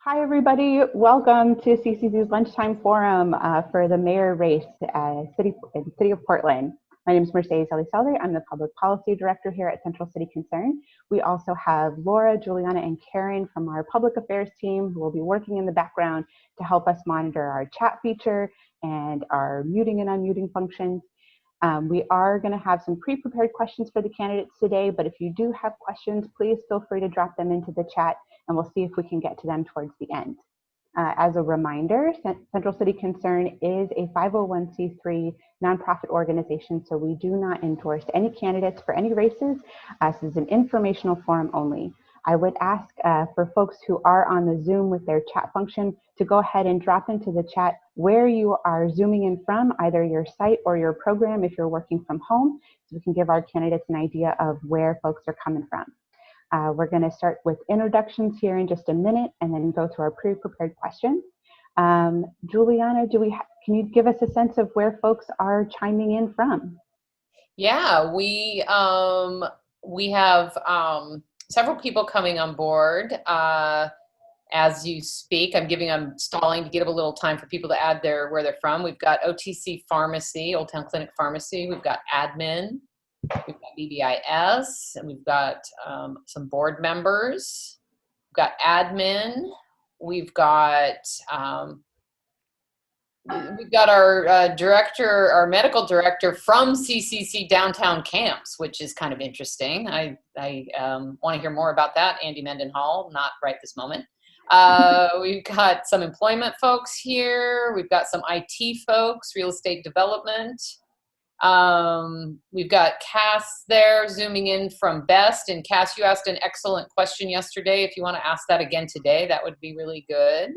Hi, everybody. Welcome to CCC's Lunchtime Forum for the mayor race in the City of Portland. My name is Mercedes Elizalde. I'm the Public Policy Director here at Central City Concern. We also have Laura, Juliana, and Karen from our Public Affairs team who will be working in the background to help us monitor our chat feature and our muting and unmuting functions. We are going to have some pre-prepared questions for the candidates today, but if you do have questions, please feel free to drop them into the chat and we'll see if we can get to them towards the end. As a reminder, Central City Concern is a 501c3 nonprofit organization, so we do not endorse any candidates for any races. This is an informational forum only. I would ask for folks who are on the Zoom with their chat function to go ahead and drop into the chat where you are Zooming in from, either your site or your program if you're working from home, so we can give our candidates an idea of where folks are coming from. We're going to start with introductions here in just a minute and then go through our pre-prepared questions. Juliana, can you give us a sense of where folks are chiming in from? Yeah, we have several people coming on board as you speak. I'm stalling to give a little time for people to add where they're from. We've got OTC Pharmacy, Old Town Clinic Pharmacy. We've got admin. We've got BBIS, and we've got some board members. We've got admin. We've got our director, our medical director from CCC Downtown Camps, which is kind of interesting. I want to hear more about that. Andy Mendenhall, not right this moment. We've got some employment folks here. We've got some IT folks, real estate development. We've got Cass there zooming in from Best. And Cass, you asked an excellent question yesterday. If you want to ask that again today, that would be really good.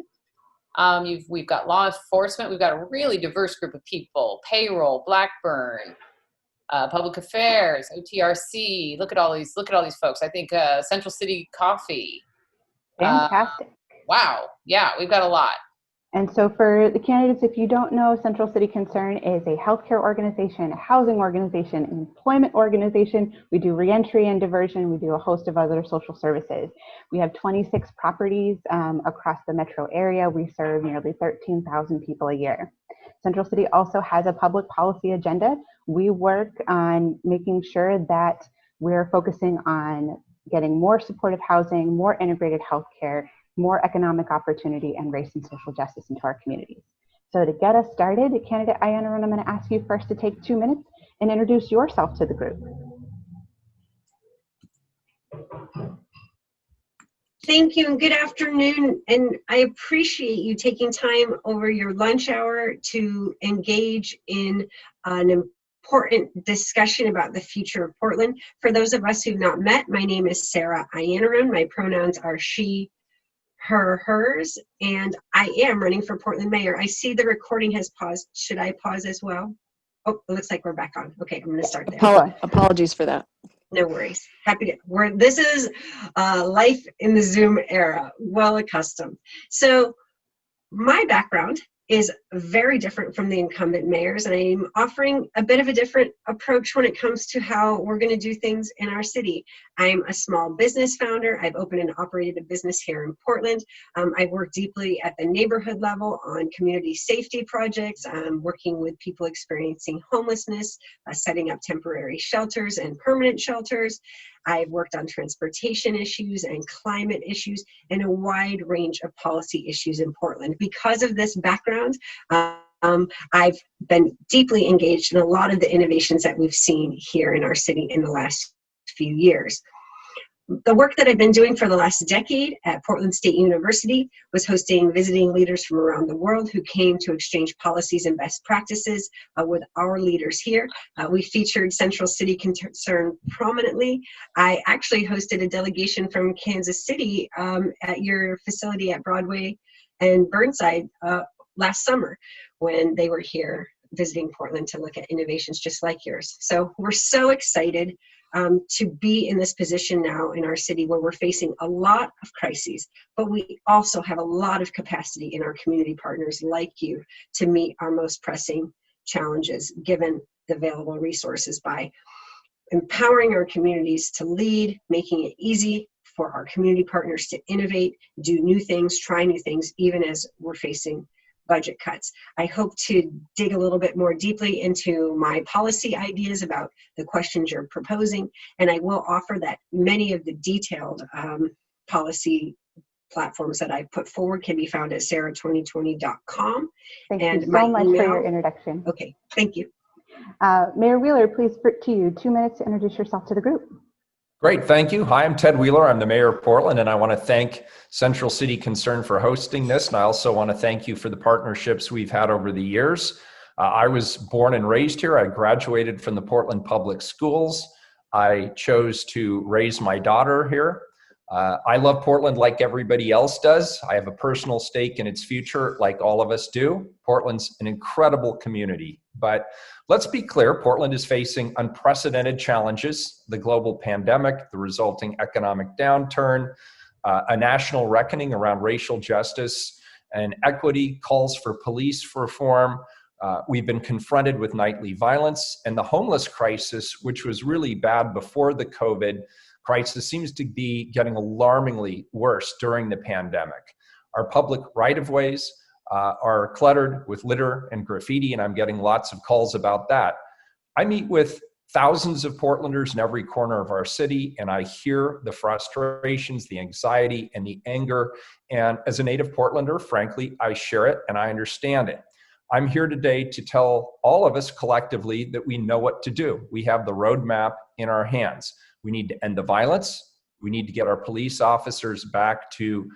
We've got law enforcement. We've got a really diverse group of people. Payroll, Blackburn, public affairs, OTRC. Look at all these folks. I think Central City Coffee. Fantastic. Wow. Yeah, we've got a lot. And so for the candidates, if you don't know, Central City Concern is a healthcare organization, a housing organization, an employment organization. We do reentry and diversion. We do a host of other social services. We have 26 properties across the metro area. We serve nearly 13,000 people a year. Central City also has a public policy agenda. We work on making sure that we're focusing on getting more supportive housing, more integrated healthcare, more economic opportunity, and race and social justice into our communities. So to get us started, candidate Ayanna, I'm going to ask you first to take 2 minutes and introduce yourself to the group. Thank you and good afternoon. And I appreciate you taking time over your lunch hour to engage in an important discussion about the future of Portland. For those of us who've not met, my name is Sarah Ayanna. My pronouns are she, her, hers, and I am running for Portland mayor. I see the recording has paused. Should I pause as well? Oh, it looks like we're back on. Okay, I'm gonna start there. Apologies for that. No worries. Happy to, this is life in the Zoom era, well accustomed. So my background is very different from the incumbent mayors, and I'm offering a bit of a different approach when it comes to how we're going to do things in our city. I'm a small business founder. I've opened and operated a business here in Portland. I've worked deeply at the neighborhood level on community safety projects, working with people experiencing homelessness, setting up temporary shelters and permanent shelters. I've worked on transportation issues and climate issues and a wide range of policy issues in Portland. Because of this background, I've been deeply engaged in a lot of the innovations that we've seen here in our city in the last few years. The work that I've been doing for the last decade at Portland State University was hosting visiting leaders from around the world who came to exchange policies and best practices with our leaders here. We featured Central City Concern prominently. I actually hosted a delegation from Kansas City at your facility at Broadway and Burnside last summer when they were here visiting Portland to look at innovations just like yours. So we're so excited to be in this position now in our city where we're facing a lot of crises, but we also have a lot of capacity in our community partners like you to meet our most pressing challenges given the available resources by empowering our communities to lead, making it easy for our community partners to innovate, do new things, try new things, even as we're facing budget cuts. I hope to dig a little bit more deeply into my policy ideas about the questions you're proposing, and I will offer that many of the detailed policy platforms that I put forward can be found at sarah2020.com. Thank and you so my much email, for your introduction. Okay, thank you. Mayor Wheeler, please, to you, 2 minutes to introduce yourself to the group. Great, thank you. Hi, I'm Ted Wheeler. I'm the mayor of Portland, and I want to thank Central City Concern for hosting this. And I also want to thank you for the partnerships we've had over the years. I was born and raised here. I graduated from the Portland Public Schools. I chose to raise my daughter here. I love Portland like everybody else does. I have a personal stake in its future, like all of us do. Portland's an incredible community, but let's be clear, Portland is facing unprecedented challenges: the global pandemic, the resulting economic downturn, a national reckoning around racial justice and equity, calls for police reform. We've been confronted with nightly violence, and the homeless crisis, which was really bad before the COVID crisis, seems to be getting alarmingly worse during the pandemic. Our public right-of-ways are cluttered with litter and graffiti, and I'm getting lots of calls about that. I meet with thousands of Portlanders in every corner of our city, and I hear the frustrations, the anxiety, and the anger. And as a native Portlander, frankly, I share it and I understand it. I'm here today to tell all of us collectively that we know what to do. We have the roadmap in our hands. We need to end the violence. We need to get our police officers back to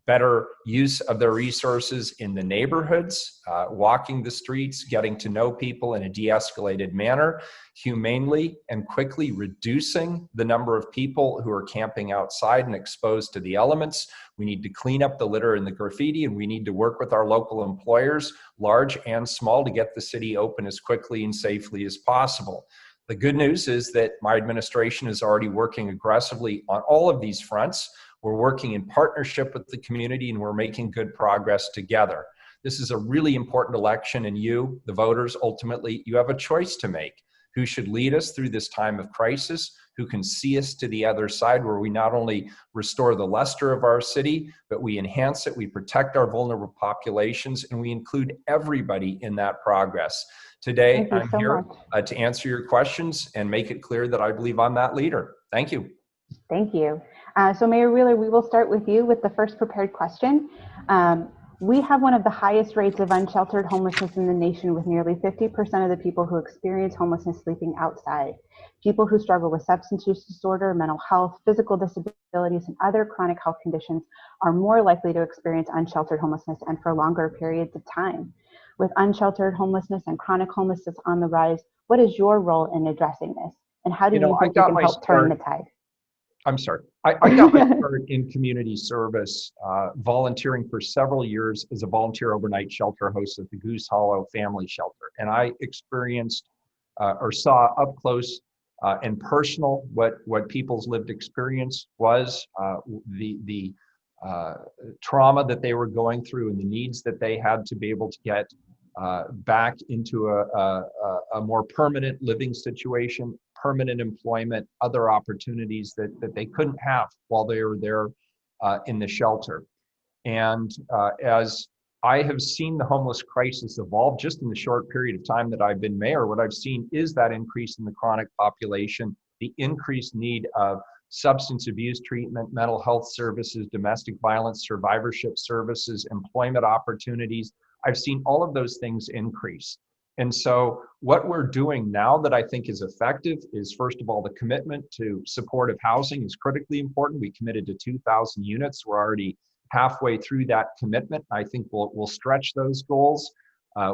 better use of their resources in the neighborhoods, walking the streets, getting to know people in a de-escalated manner, humanely and quickly reducing the number of people who are camping outside and exposed to the elements. We need to clean up the litter and the graffiti, and we need to work with our local employers, large and small, to get the city open as quickly and safely as possible. The good news is that my administration is already working aggressively on all of these fronts. We're working in partnership with the community, and we're making good progress together. This is a really important election, and you, the voters, ultimately, you have a choice to make. Who should lead us through this time of crisis? Who can see us to the other side, where we not only restore the luster of our city, but we enhance it, we protect our vulnerable populations, and we include everybody in that progress. Today, I'm here to answer your questions and make it clear that I believe I'm that leader. Thank you. Thank you. So Mayor Wheeler, we will start with you with the first prepared question. We have one of the highest rates of unsheltered homelessness in the nation, with nearly 50% of the people who experience homelessness sleeping outside. People who struggle with substance use disorder, mental health, physical disabilities, and other chronic health conditions are more likely to experience unsheltered homelessness, and for longer periods of time. With unsheltered homelessness and chronic homelessness on the rise, what is your role in addressing this? And how do you think you can help turn the tide? I'm sorry. I got my start in community service, volunteering for several years as a volunteer overnight shelter host at the Goose Hollow Family Shelter. And I experienced or saw up close and personal what people's lived experience was, the trauma that they were going through and the needs that they had to be able to get back into a more permanent living situation, permanent employment, other opportunities that they couldn't have while they were there in the shelter. And as I have seen the homeless crisis evolve just in the short period of time that I've been mayor, what I've seen is that increase in the chronic population, the increased need of substance abuse treatment, mental health services, domestic violence survivorship services, employment opportunities. I've seen all of those things increase. And so what we're doing now that I think is effective is, first of all, the commitment to supportive housing is critically important. We committed to 2,000 units. We're already halfway through that commitment. I think we'll stretch those goals.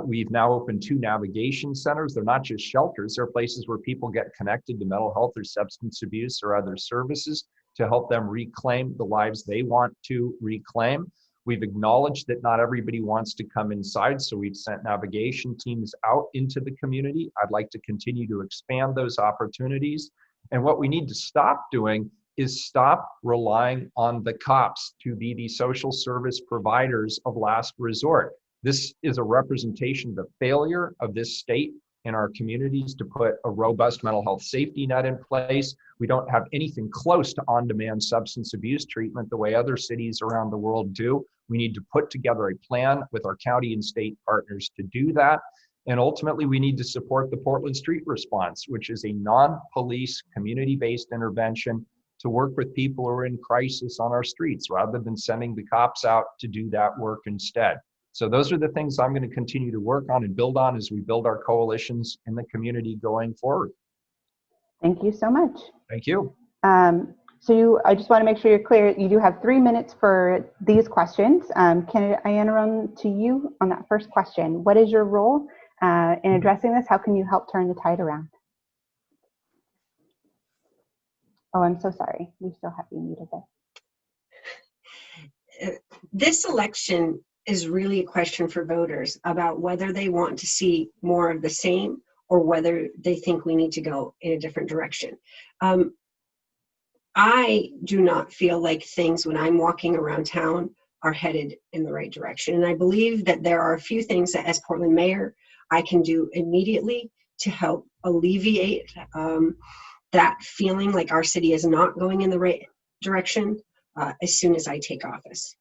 We've now opened 2 navigation centers. They're not just shelters. They're places where people get connected to mental health or substance abuse or other services to help them reclaim the lives they want to reclaim. We've acknowledged that not everybody wants to come inside, so we've sent navigation teams out into the community. I'd like to continue to expand those opportunities. And what we need to stop doing is stop relying on the cops to be the social service providers of last resort. This is a representation of the failure of this state in our communities to put a robust mental health safety net in place. We don't have anything close to on-demand substance abuse treatment the way other cities around the world do. We need to put together a plan with our county and state partners to do that. And ultimately, we need to support the Portland Street Response, which is a non-police, community-based intervention to work with people who are in crisis on our streets rather than sending the cops out to do that work instead. So those are the things I'm going to continue to work on and build on as we build our coalitions in the community going forward. Thank you so much. Thank you. I just want to make sure you're clear. You do have 3 minutes for these questions. Can I run to you on that first question? What is your role in addressing this? How can you help turn the tide around? Oh, I'm so sorry. We still have you muted there. This election is really a question for voters about whether they want to see more of the same or whether they think we need to go in a different direction. I do not feel like things when I'm walking around town are headed in the right direction. And I believe that there are a few things that as Portland mayor, I can do immediately to help alleviate that feeling like our city is not going in the right direction as soon as I take office.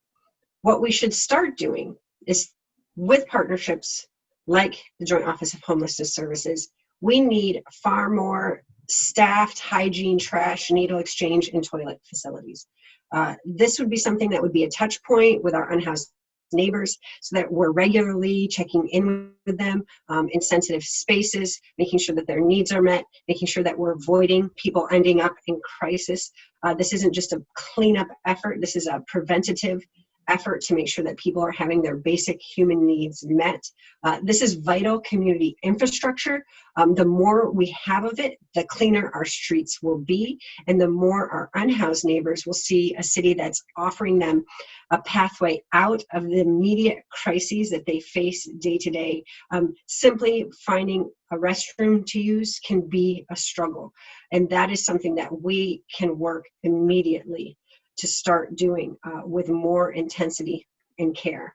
What we should start doing is with partnerships like the Joint Office of Homelessness Services, we need far more staffed hygiene, trash, needle exchange, and toilet facilities. This would be something that would be a touch point with our unhoused neighbors so that we're regularly checking in with them in sensitive spaces, making sure that their needs are met, making sure that we're avoiding people ending up in crisis. This isn't just a cleanup effort. This is a preventative effort to make sure that people are having their basic human needs met. This is vital community infrastructure. The more we have of it, the cleaner our streets will be, and the more our unhoused neighbors will see a city that's offering them a pathway out of the immediate crises that they face day to day. Simply finding a restroom to use can be a struggle, and that is something that we can work immediately to start doing with more intensity and care.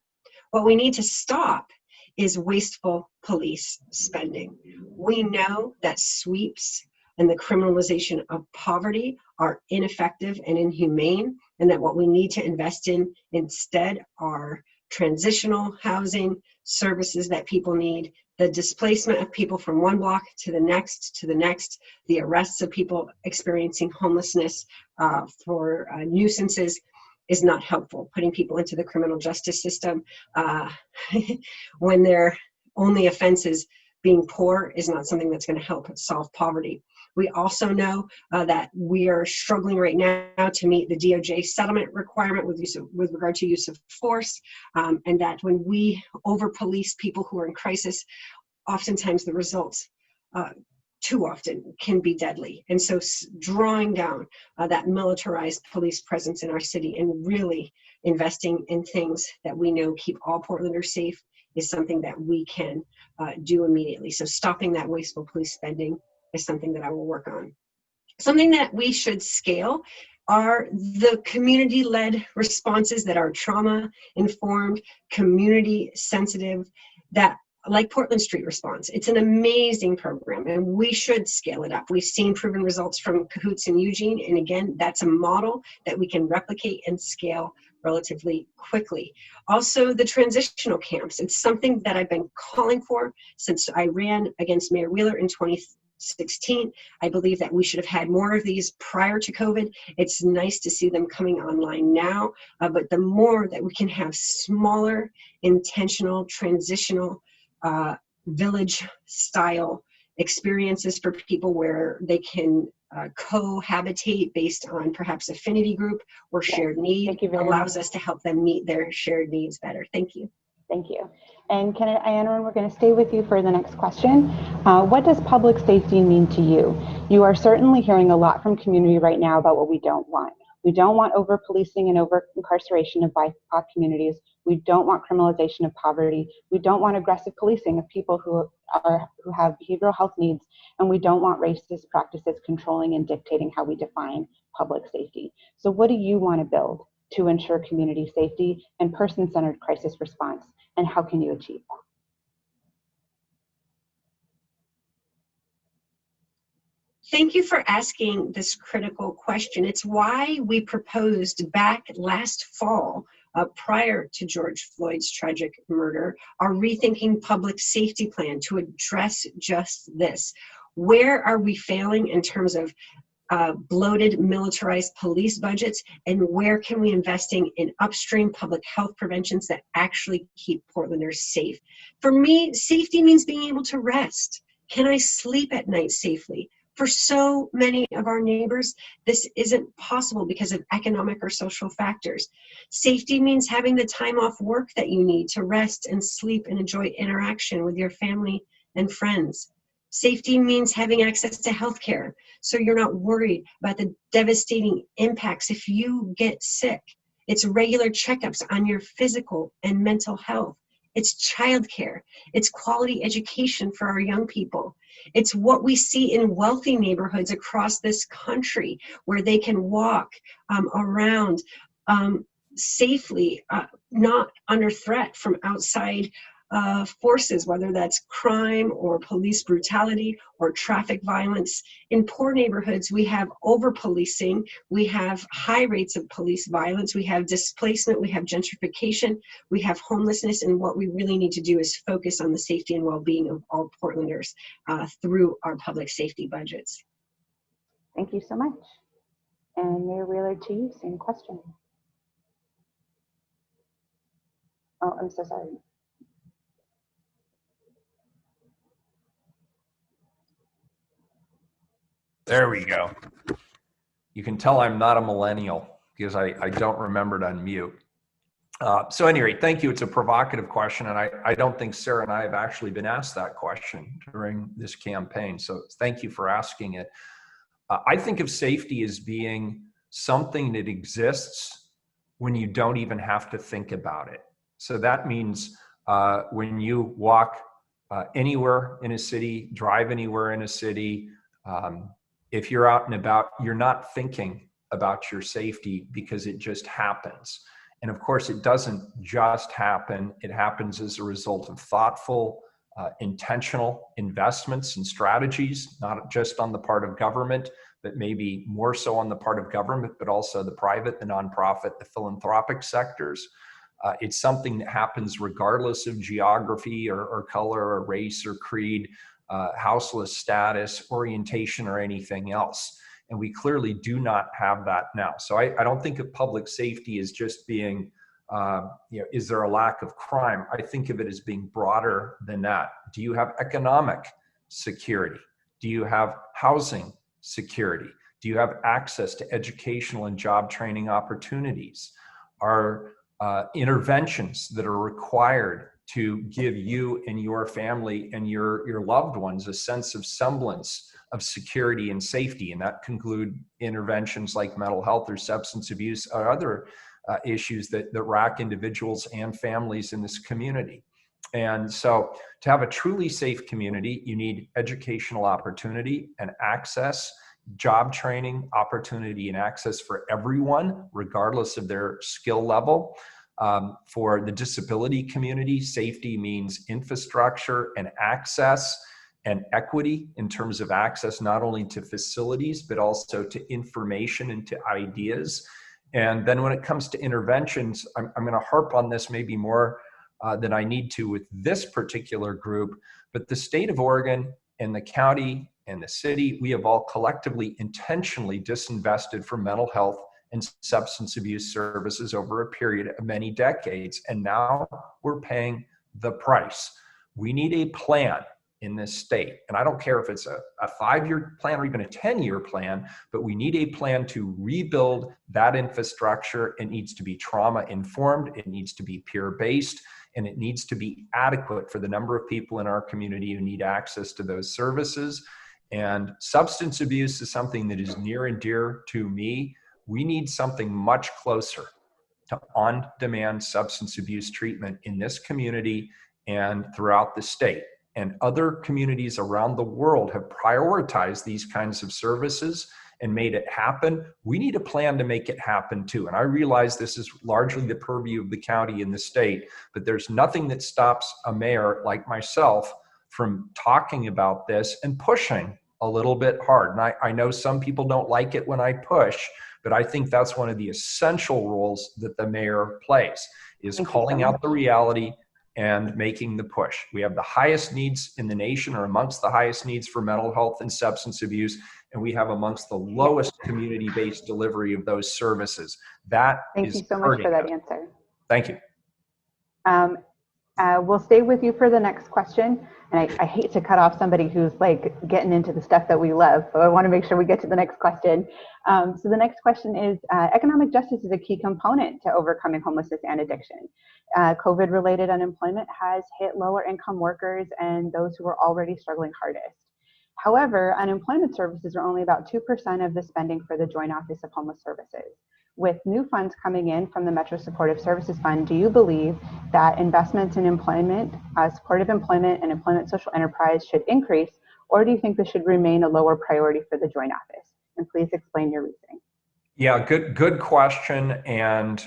What we need to stop is wasteful police spending. We know that sweeps and the criminalization of poverty are ineffective and inhumane, and that what we need to invest in instead are transitional housing, services that people need, the displacement of people from one block to the next, the arrests of people experiencing homelessness for nuisances is not helpful. Putting people into the criminal justice system when their only offense is being poor is not something that's going to help solve poverty. We also know that we are struggling right now to meet the DOJ settlement requirement with regard to use of force, and that when we over-police people who are in crisis, oftentimes the results too often can be deadly. And so drawing down that militarized police presence in our city and really investing in things that we know keep all Portlanders safe is something that we can do immediately. So stopping that wasteful police spending is something that I will work on. Something that we should scale are the community-led responses that are trauma-informed, community-sensitive, that like Portland Street Response. It's an amazing program and we should scale it up. We've seen proven results from Cahoots and Eugene, and again, that's a model that we can replicate and scale relatively quickly. Also, the transitional camps. It's something that I've been calling for since I ran against Mayor Wheeler in 2016. I believe that we should have had more of these prior to COVID. It's nice to see them coming online now, but the more that we can have smaller, intentional, transitional, village style experiences for people where they can cohabitate based on perhaps affinity group or shared need allows us to help them meet their shared needs better. Thank you. Thank you. And Ayanna, we're going to stay with you for the next question. What does public safety mean to you? You are certainly hearing a lot from community right now about what we don't want. We don't want over-policing and over-incarceration of BIPOC communities. We don't want criminalization of poverty. We don't want aggressive policing of people who have behavioral health needs. And we don't want racist practices controlling and dictating how we define public safety. So what do you want to build to ensure community safety and person-centered crisis response? And how can you achieve that? Thank you for asking this critical question. It's why we proposed back last fall, prior to George Floyd's tragic murder, our Rethinking Public Safety Plan to address just this. Where are we failing in terms of bloated militarized police budgets, and where can we investing in upstream public health preventions that actually keep Portlanders safe? For me, safety means being able to rest. Can I sleep at night safely? For so many of our neighbors, this isn't possible because of economic or social factors. Safety means having the time off work that you need to rest and sleep and enjoy interaction with your family and friends. Safety means having access to healthcare, so you're not worried about the devastating impacts if you get sick. It's regular checkups on your physical and mental health. It's childcare. It's quality education for our young people. It's what we see in wealthy neighborhoods across this country where they can walk around safely, not under threat from outside forces, whether that's crime or police brutality or traffic violence. In poor neighborhoods, we have over-policing, we have high rates of police violence, we have displacement, we have gentrification, we have homelessness, and what we really need to do is focus on the safety and well-being of all Portlanders through our public safety budgets. Thank you so much. And Mayor Wheeler, to you, same question. Oh, I'm so sorry. There we go. You can tell I'm not a millennial because I don't remember to unmute. So anyway, thank you. It's a provocative question, and I don't think Sarah and I have actually been asked that question during this campaign. So thank you for asking it. I think of safety as being something that exists when you don't even have to think about it. So that means when you walk anywhere in a city, drive anywhere in a city, if you're out and about, you're not thinking about your safety because it just happens. And of course, it doesn't just happen. It happens as a result of thoughtful, intentional investments and strategies, not just on the part of government, but maybe more so on the part of government, but also the private, the nonprofit, the philanthropic sectors. It's something that happens regardless of geography or color or race or creed, houseless status, orientation, or anything else. And we clearly do not have that now. So I don't think of public safety as just being, is there a lack of crime? I think of it as being broader than that. Do you have economic security? Do you have housing security? Do you have access to educational and job training opportunities? Are interventions that are required to give you and your family and your loved ones a sense of semblance of security and safety? And that can include interventions like mental health or substance abuse or other issues that rack individuals and families in this community. And so to have a truly safe community, you need educational opportunity and access, job training opportunity and access for everyone, regardless of their skill level. For the disability community, safety means infrastructure and access and equity in terms of access, not only to facilities, but also to information and to ideas. And then when it comes to interventions, I'm going to harp on this maybe more than I need to with this particular group, but the state of Oregon and the county and the city, we have all collectively intentionally disinvested from mental health and substance abuse services over a period of many decades. And now we're paying the price. We need a plan in this state. And I don't care if it's a 5-year plan or even a 10-year plan, but we need a plan to rebuild that infrastructure. It needs to be trauma informed. It needs to be peer-based, and it needs to be adequate for the number of people in our community who need access to those services. And substance abuse is something that is near and dear to me. We need something much closer to on-demand substance abuse treatment in this community and throughout the state. And other communities around the world have prioritized these kinds of services and made it happen. We need a plan to make it happen too. And I realize this is largely the purview of the county and the state, but there's nothing that stops a mayor like myself from talking about this and pushing a little bit hard. And I know some people don't like it when I push, but I think that's one of the essential roles that the mayor plays, is calling out the reality and making the push. We have the highest needs in the nation, or amongst the highest needs for mental health and substance abuse, and we have amongst the lowest community-based delivery of those services. That Thank you so much for that answer. Thank you. We'll stay with you for the next question. And I hate to cut off somebody who's like getting into the stuff that we love, so I want to make sure we get to the next question. So the next question is, economic justice is a key component to overcoming homelessness and addiction. COVID-related unemployment has hit lower income workers and those who are already struggling hardest. However, unemployment services are only about 2% of the spending for the Joint Office of Homeless Services. With new funds coming in from the Metro Supportive Services Fund, do you believe that investments in employment, supportive employment, and employment social enterprise should increase, or do you think this should remain a lower priority for the Joint Office? And please explain your reasoning. Yeah, good question. And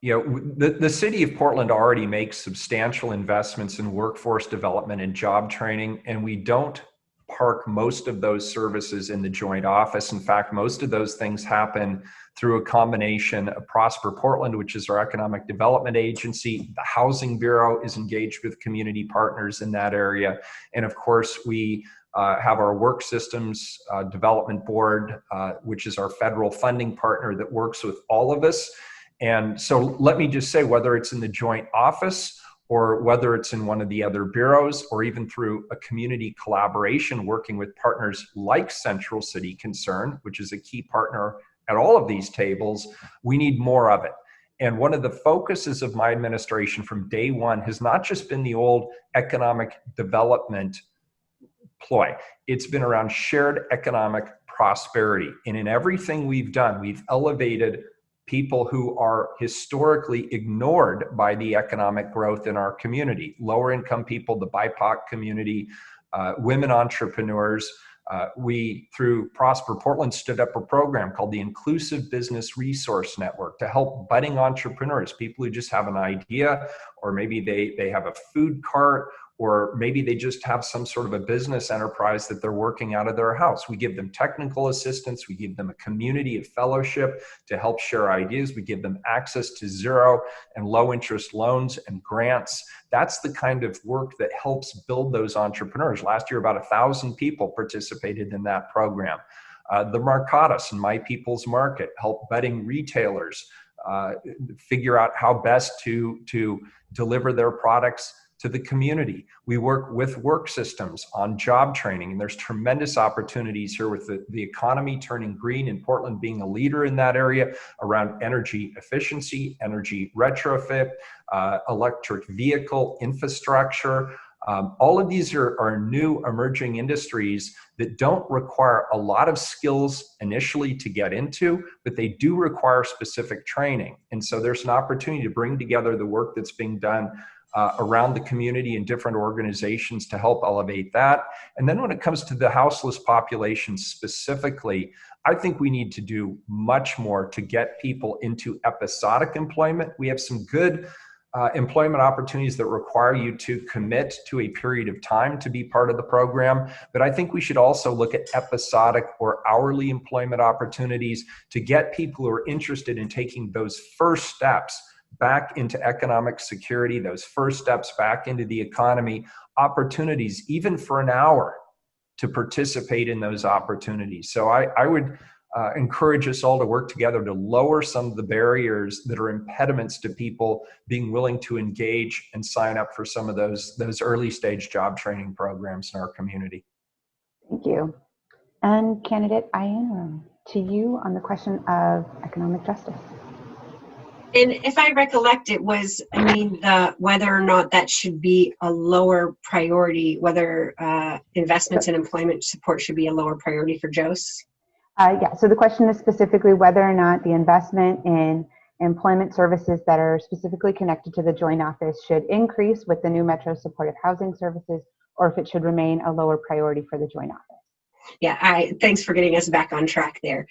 the city of Portland already makes substantial investments in workforce development and job training, and we don't park most of those services in the Joint Office. In fact, most of those things happen through a combination of Prosper Portland, which is our economic development agency. The Housing Bureau is engaged with community partners in that area. And of course, we have our Work Systems Development Board, which is our federal funding partner that works with all of us. And so let me just say, whether it's in the Joint Office or whether it's in one of the other bureaus, or even through a community collaboration working with partners like Central City Concern, which is a key partner at all of these tables, we need more of it. And one of the focuses of my administration from day one has not just been the old economic development ploy. It's been around shared economic prosperity. And in everything we've done, we've elevated people who are historically ignored by the economic growth in our community. Lower income people, the BIPOC community, women entrepreneurs. We, through Prosper Portland, stood up a program called the Inclusive Business Resource Network to help budding entrepreneurs, people who just have an idea, or maybe they have a food cart, or maybe they just have some sort of a business enterprise that they're working out of their house. We give them technical assistance. We give them a community of fellowship to help share ideas. We give them access to zero and low interest loans and grants. That's the kind of work that helps build those entrepreneurs. Last year, about 1,000 people participated in that program. The Marcatus and My People's Market help budding retailers figure out how best to deliver their products to the community. We work with Work Systems on job training, and there's tremendous opportunities here with the economy turning green and Portland being a leader in that area around energy efficiency, energy retrofit, electric vehicle infrastructure. All of these are new emerging industries that don't require a lot of skills initially to get into, but they do require specific training. And so there's an opportunity to bring together the work that's being done around the community and different organizations to help elevate that. And then when it comes to the houseless population specifically, I think we need to do much more to get people into episodic employment. We have some good employment opportunities that require you to commit to a period of time to be part of the program. But I think we should also look at episodic or hourly employment opportunities to get people who are interested in taking those first steps back into economic security, those first steps back into the economy, opportunities, even for an hour, to participate in those opportunities. So I would encourage us all to work together to lower some of the barriers that are impediments to people being willing to engage and sign up for some of those early stage job training programs in our community. Thank you. And candidate Ian, to you on the question of economic justice. And if I recollect, it was, whether or not that should be a lower priority, whether investments in employment support should be a lower priority for JOS. Yeah, so the question is specifically whether or not the investment in employment services that are specifically connected to the Joint Office should increase with the new Metro Supportive Housing Services, or if it should remain a lower priority for the Joint Office. Yeah, thanks for getting us back on track there.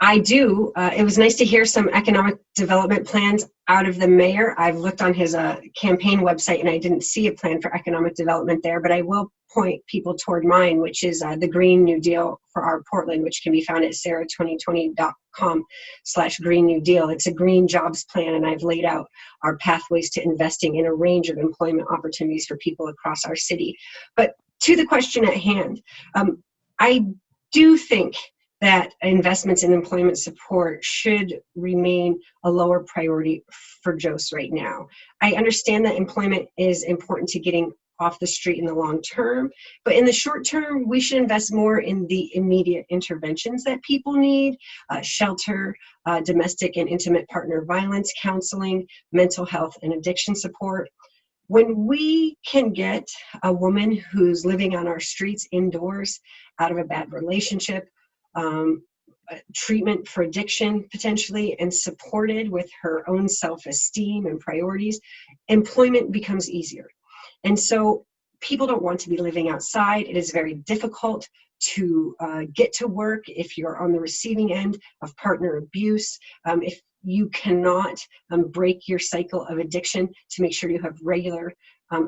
I do. It was nice to hear some economic development plans out of the mayor. I've looked on his campaign website and I didn't see a plan for economic development there, but I will point people toward mine, which is the Green New Deal for our Portland, which can be found at sarah2020.com/Green New Deal. It's a green jobs plan, and I've laid out our pathways to investing in a range of employment opportunities for people across our city. But to the question at hand, I do think that investments in employment support should remain a lower priority for JOS right now. I understand that employment is important to getting off the street in the long term, but in the short term, we should invest more in the immediate interventions that people need: shelter, domestic and intimate partner violence counseling, mental health and addiction support. When we can get a woman who's living on our streets indoors out of a bad relationship, treatment for addiction potentially, and supported with her own self-esteem and priorities, employment becomes easier. And so people don't want to be living outside. It is very difficult to get to work if you're on the receiving end of partner abuse. If you cannot break your cycle of addiction to make sure you have regular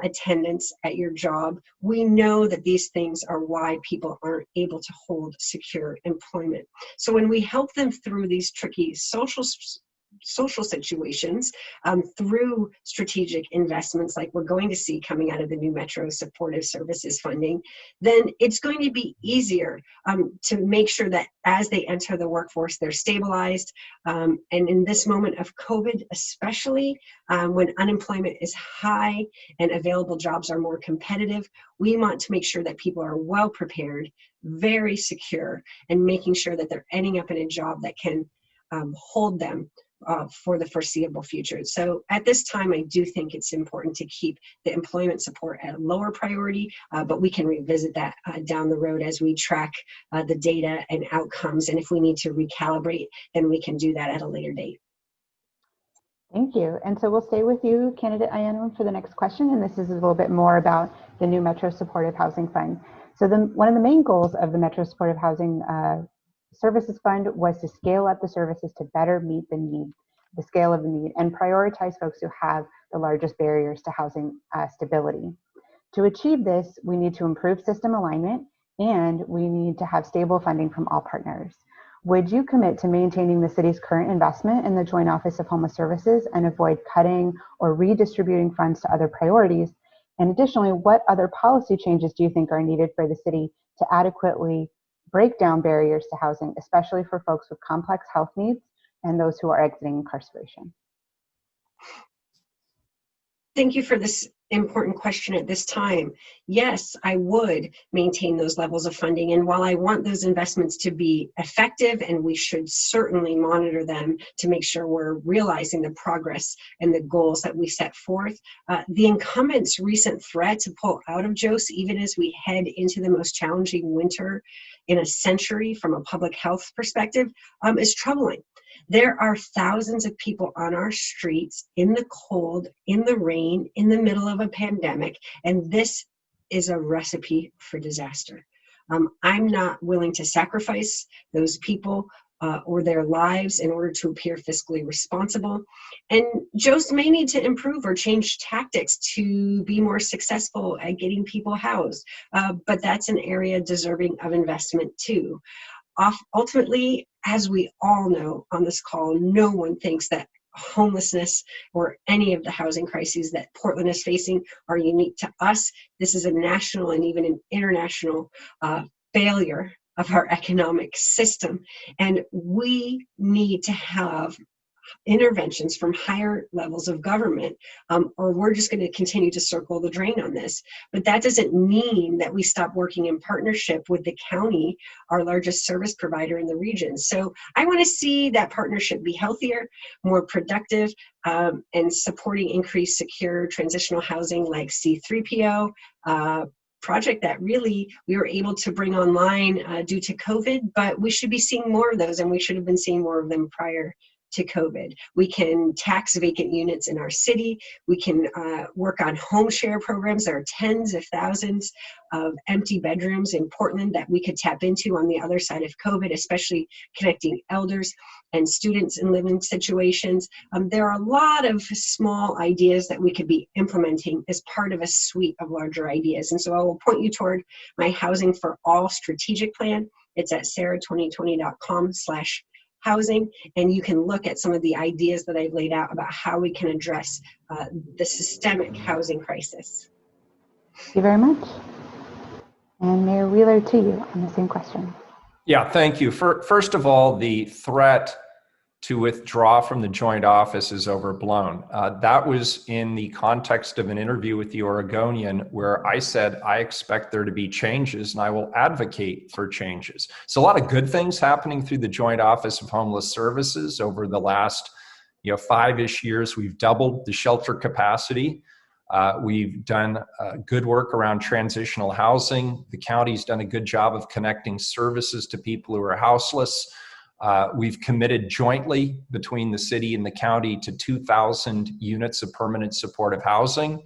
attendance at your job. We know that these things are why people aren't able to hold secure employment. So when we help them through these tricky social situations through strategic investments like we're going to see coming out of the new Metro Supportive Services funding, then it's going to be easier to make sure that as they enter the workforce, they're stabilized. And in this moment of COVID, especially when unemployment is high and available jobs are more competitive, we want to make sure that people are well prepared, very secure, and making sure that they're ending up in a job that can hold them for the foreseeable future. So at this time, I do think it's important to keep the employment support at a lower priority, but we can revisit that down the road as we track the data and outcomes. And if we need to recalibrate, then we can do that at a later date. Thank you. And so we'll stay with you, candidate Ayanwan, for the next question. And this is a little bit more about the new Metro Supportive Housing Fund. So one of the main goals of the Metro Supportive Housing Services Fund was to scale up the services to better meet the need, the scale of the need, and prioritize folks who have the largest barriers to housing stability. To achieve this, we need to improve system alignment, and we need to have stable funding from all partners. Would you commit to maintaining the city's current investment in the Joint Office of Homeless Services and avoid cutting or redistributing funds to other priorities? And additionally, what other policy changes do you think are needed for the city to adequately break down barriers to housing, especially for folks with complex health needs and those who are exiting incarceration? Thank you for this important question at this time. Yes, I would maintain those levels of funding. And while I want those investments to be effective, and we should certainly monitor them to make sure we're realizing the progress and the goals that we set forth, the incumbent's recent threat to pull out of JOS, even as we head into the most challenging winter in a century from a public health perspective, is troubling. There are thousands of people on our streets in the cold, in the rain, in the middle of a pandemic, and this is a recipe for disaster. I'm not willing to sacrifice those people or their lives in order to appear fiscally responsible. And JOS may need to improve or change tactics to be more successful at getting people housed, but that's an area deserving of investment too. Ultimately, as we all know on this call, no one thinks that homelessness or any of the housing crises that Portland is facing are unique to us. This is a national and even an international failure of our economic system. And we need to have interventions from higher levels of government, or we're just going to continue to circle the drain on this. But that doesn't mean that we stop working in partnership with the county, our largest service provider in the region. So I want to see that partnership be healthier, more productive, and supporting increased secure transitional housing like C3PO, project that really we were able to bring online due to COVID, but we should be seeing more of those, and we should have been seeing more of them prior to COVID. We can tax vacant units in our city. We can work on home share programs. There are tens of thousands of empty bedrooms in Portland that we could tap into on the other side of COVID, especially connecting elders and students in living situations. There are a lot of small ideas that we could be implementing as part of a suite of larger ideas. And so I will point you toward my Housing for All strategic plan. It's at sarah2020.com/housing, and you can look at some of the ideas that I've laid out about how we can address the systemic housing crisis. Thank you very much. And Mayor Wheeler, to you on the same question. Yeah, thank you. First of all, the threat to withdraw from the joint office is overblown. That was in the context of an interview with the Oregonian where I said, I expect there to be changes and I will advocate for changes. So a lot of good things happening through the Joint Office of Homeless Services over the last 5-ish years. We've doubled the shelter capacity. We've done good work around transitional housing. The county's done a good job of connecting services to people who are houseless. We've committed jointly between the city and the county to 2,000 units of permanent supportive housing.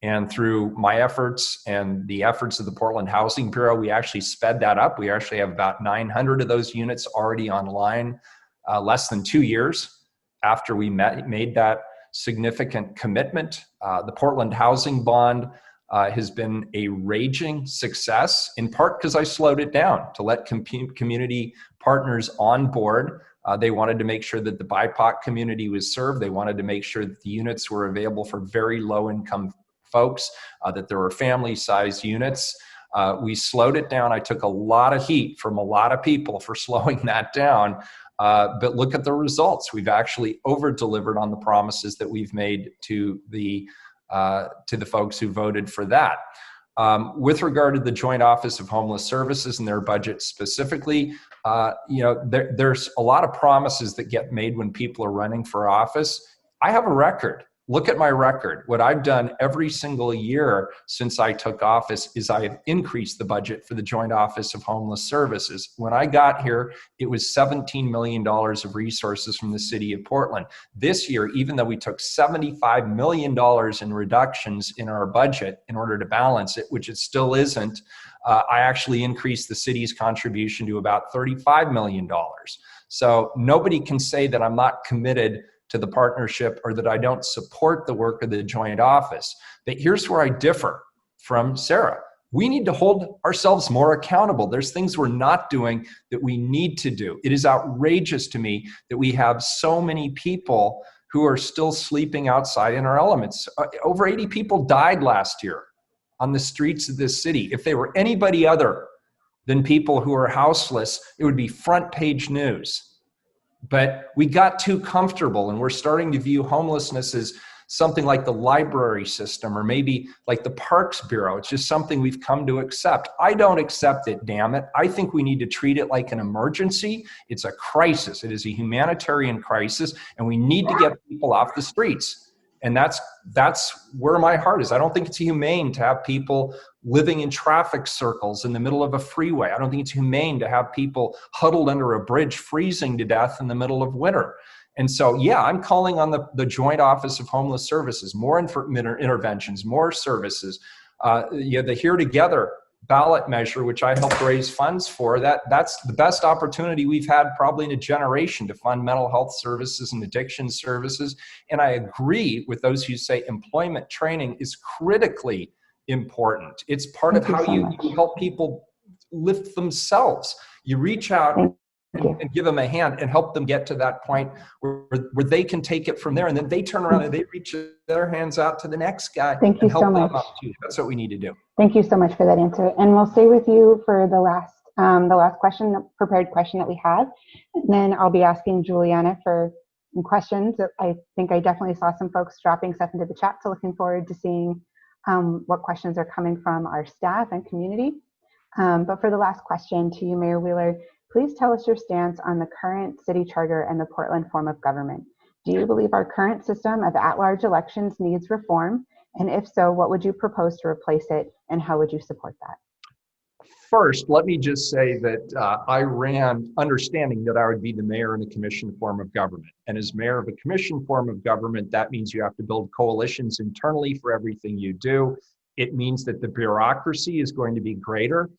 And through my efforts and the efforts of the Portland Housing Bureau, we actually sped that up. We actually have about 900 of those units already online, less than 2 years after we made that significant commitment. The Portland Housing Bond has been a raging success, in part because I slowed it down to let community partners on board. They wanted to make sure that the BIPOC community was served. They wanted to make sure that the units were available for very low income folks, that there were family-sized units. We slowed it down. I took a lot of heat from a lot of people for slowing that down. But look at the results. We've actually over-delivered on the promises that we've made to the folks who voted for that. With regard to the Joint Office of Homeless Services and their budget specifically, there's a lot of promises that get made when people are running for office. I have a record. Look at my record. What I've done every single year since I took office is I have increased the budget for the Joint Office of Homeless Services. When I got here, it was $17 million of resources from the city of Portland. This year, even though we took $75 million in reductions in our budget in order to balance it, which it still isn't, I actually increased the city's contribution to about $35 million. So nobody can say that I'm not committed to the partnership or that I don't support the work of the joint office. But here's where I differ from Sarah. We need to hold ourselves more accountable. There's things we're not doing that we need to do. It is outrageous to me that we have so many people who are still sleeping outside in our elements. Over 80 people died last year on the streets of this city. If they were anybody other than people who are houseless, it would be front page news. But we got too comfortable and we're starting to view homelessness as something like the library system or maybe like the Parks Bureau. It's just something we've come to accept. I don't accept it, damn it. I think we need to treat it like an emergency. It's a crisis. It is a humanitarian crisis and we need to get people off the streets. And that's where my heart is. I don't think it's humane to have people living in traffic circles in the middle of a freeway. I don't think it's humane to have people huddled under a bridge freezing to death in the middle of winter. And so, yeah, I'm calling on the Joint Office of Homeless Services, more interventions, more services. The Here Together ballot measure, which I helped raise funds for, that's the best opportunity we've had probably in a generation to fund mental health services and addiction services. And I agree with those who say employment training is critically important. It's part of how you help people lift themselves. You reach out and give them a hand and help them get to that point where they can take it from there. And then they turn around and they reach their hands out to the next guy and help them up too. That's what we need to do. Thank you so much for that answer. And we'll stay with you for the last question, the prepared question that we have. And then I'll be asking Juliana for some questions. I think I definitely saw some folks dropping stuff into the chat. So looking forward to seeing what questions are coming from our staff and community. But for the last question to you, Mayor Wheeler, please tell us your stance on the current city charter and the Portland form of government. Do you believe our current system of at-large elections needs reform? And if so, what would you propose to replace it and how would you support that? First, let me just say that I ran understanding that I would be the mayor in a commission form of government. And as mayor of a commission form of government, that means you have to build coalitions internally for everything you do. It means that the bureaucracy is going to be greater.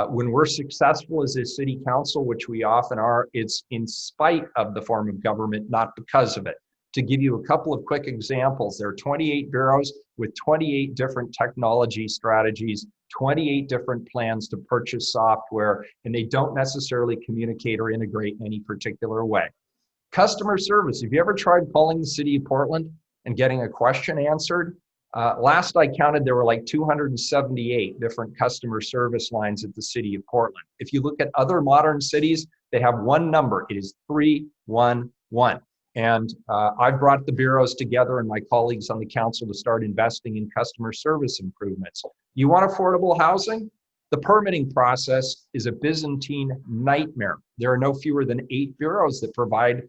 When we're successful as a city council, which we often are, it's in spite of the form of government, not because of it. To give you a couple of quick examples, there are 28 bureaus with 28 different technology strategies, 28 different plans to purchase software, and they don't necessarily communicate or integrate in any particular way. Customer service. Have you ever tried calling the city of Portland and getting a question answered? Last I counted, there were like 278 different customer service lines at the city of Portland. If you look at other modern cities, they have one number. It is 311. And I've brought the bureaus together and my colleagues on the council to start investing in customer service improvements. You want affordable housing? The permitting process is a Byzantine nightmare. There are no fewer than 8 bureaus that provide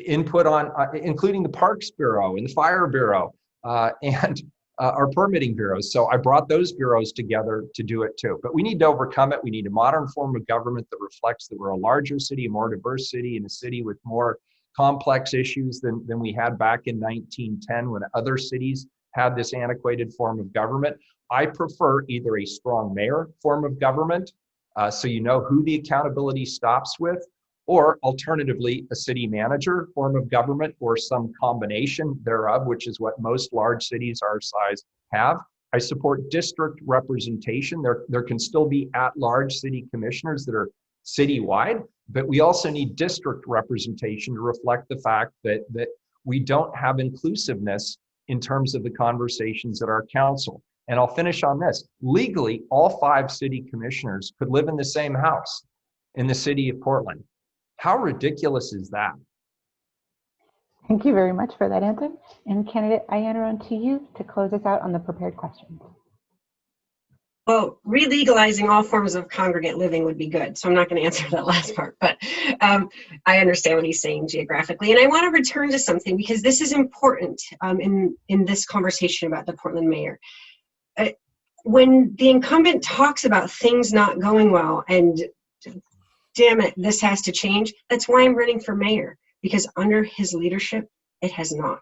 input on, including the Parks Bureau and the Fire Bureau and our permitting bureaus. So I brought those bureaus together to do it too. But we need to overcome it. We need a modern form of government that reflects that we're a larger city, a more diverse city, and a city with more complex issues than we had back in 1910 when other cities had this antiquated form of government. I prefer either a strong mayor form of government, so you know who the accountability stops with, or alternatively, a city manager form of government or some combination thereof, which is what most large cities our size have. I support district representation. There can still be at-large city commissioners that are citywide, but we also need district representation to reflect the fact that we don't have inclusiveness in terms of the conversations at our council. And I'll finish on this. Legally, all 5 city commissioners could live in the same house in the city of Portland. How ridiculous is that? Thank you very much for that answer. And candidate Ayanna, to you to close us out on the prepared questions. Well, relegalizing all forms of congregate living would be good. So I'm not going to answer that last part, but I understand what he's saying geographically. And I want to return to something because this is important in this conversation about the Portland mayor. When the incumbent talks about things not going well and damn it, this has to change, that's why I'm running for mayor, because under his leadership, it has not.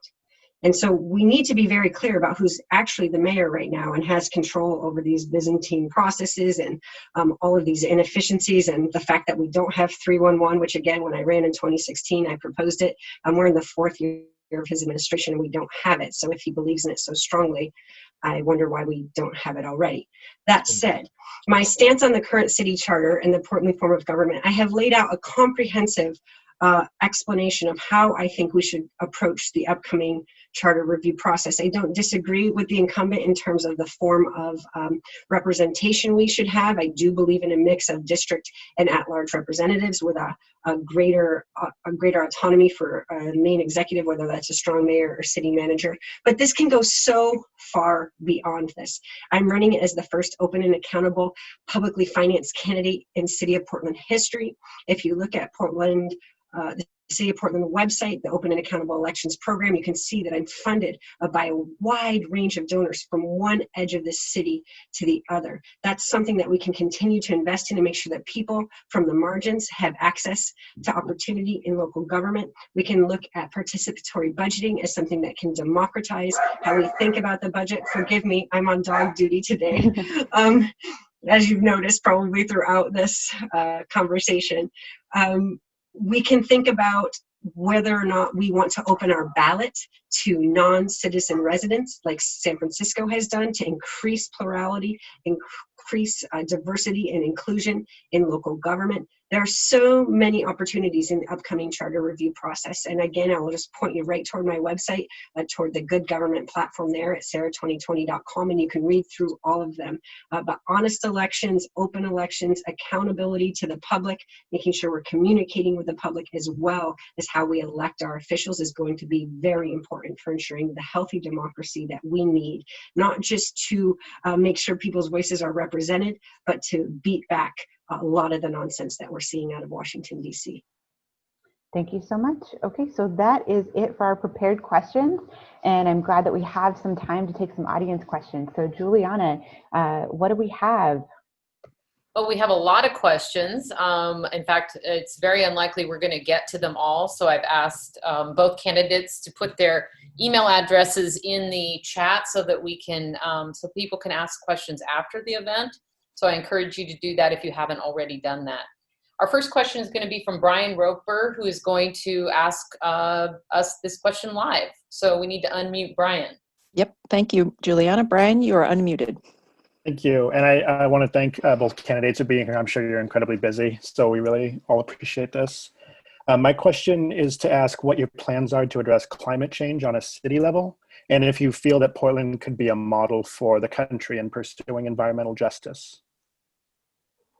And so we need to be very clear about who's actually the mayor right now and has control over these Byzantine processes and all of these inefficiencies, and the fact that we don't have 311, which again, when I ran in 2016, I proposed it. We're in the 4th year of his administration and we don't have it. So if he believes in it so strongly, I wonder why we don't have it already. That said, my stance on the current city charter and the Portland form of government, I have laid out a comprehensive explanation of how I think we should approach the upcoming charter review process. I don't disagree with the incumbent in terms of the form of representation we should have. I do believe in a mix of district and at-large representatives with a greater autonomy for a main executive, whether that's a strong mayor or city manager. But this can go so far beyond this. I'm running it as the first open and accountable publicly financed candidate in City of Portland history. If you look at Portland, the City of Portland website, the Open and Accountable Elections Program, you can see that I'm funded by a wide range of donors from one edge of the city to the other. That's something that we can continue to invest in and make sure that people from the margins have access to opportunity in local government. We can look at participatory budgeting as something that can democratize how we think about the budget. Forgive me, I'm on dog duty today. As you've noticed probably throughout this conversation. We can think about whether or not we want to open our ballot to non-citizen residents, like San Francisco has done, to increase plurality, increase diversity and inclusion in local government. There are so many opportunities in the upcoming charter review process. And again, I will just point you right toward my website, toward the Good Government platform there at sarah2020.com, and you can read through all of them. But honest elections, open elections, accountability to the public, making sure we're communicating with the public as well as how we elect our officials is going to be very important for ensuring the healthy democracy that we need, not just to make sure people's voices are represented, but to beat back a lot of the nonsense that we're seeing out of Washington, D.C. Thank you so much. Okay, so that is it for our prepared questions. And I'm glad that we have some time to take some audience questions. So Juliana, what do we have? Well, we have a lot of questions. In fact, it's very unlikely we're going to get to them all. So I've asked both candidates to put their email addresses in the chat so that we can, so people can ask questions after the event. So I encourage you to do that if you haven't already done that. Our first question is going to be from Brian Roper, who is going to ask us this question live. So we need to unmute Brian. Yep. Thank you, Juliana. Brian, you are unmuted. Thank you. And I want to thank both candidates for being here. I'm sure you're incredibly busy, so we really all appreciate this. My question is to ask what your plans are to address climate change on a city level, and if you feel that Portland could be a model for the country in pursuing environmental justice.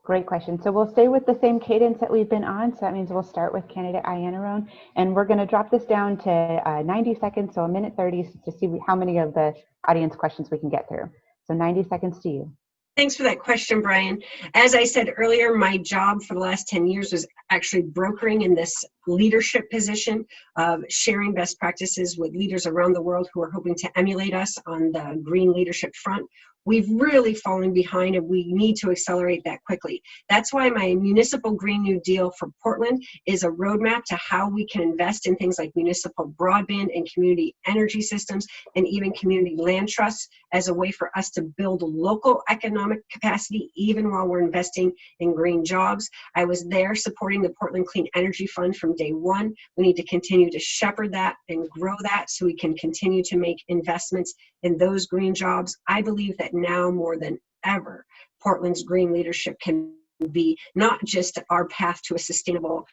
Great question. So we'll stay with the same cadence that we've been on. So that means we'll start with candidate Iannarone, and we're going to drop this down to 90 seconds, so 1:30 to see how many of the audience questions we can get through. So 90 seconds to you. Thanks for that question, Brian. As I said earlier, my job for the last 10 years was actually brokering in this leadership position of sharing best practices with leaders around the world who are hoping to emulate us on the green leadership front. We've really fallen behind and we need to accelerate that quickly. That's why my Municipal Green New Deal for Portland is a roadmap to how we can invest in things like municipal broadband and community energy systems and even community land trusts as a way for us to build local economic capacity even while we're investing in green jobs. I was there supporting the Portland Clean Energy Fund from day one. We need to continue to shepherd that and grow that so we can continue to make investments in those green jobs. I believe that now more than ever, Portland's green leadership can be not just our path to a sustainable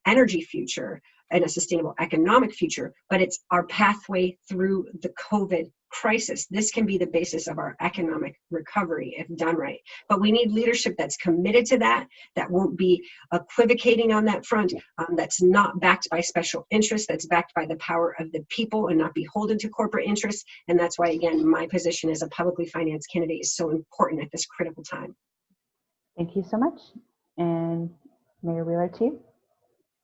energy future and a sustainable economic future, but it's our pathway through the COVID crisis. This can be the basis of our economic recovery if done right. But we need leadership that's committed to that, that won't be equivocating on that front, that's not backed by special interests, that's backed by the power of the people and not beholden to corporate interests. And that's why, again, my position as a publicly financed candidate is so important at this critical time. Thank you so much. And Mayor Wheeler, to you.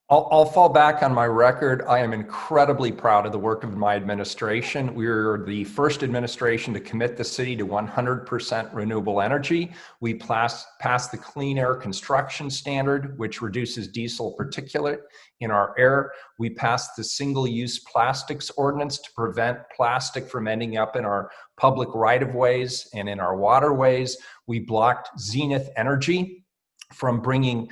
I'll fall back on my record. I am incredibly proud of the work of my administration. We're the first administration to commit the city to 100% renewable energy. We passed the Clean Air Construction Standard, which reduces diesel particulate in our air. We passed the Single-Use Plastics Ordinance to prevent plastic from ending up in our public right-of-ways and in our waterways. We blocked Zenith Energy from bringing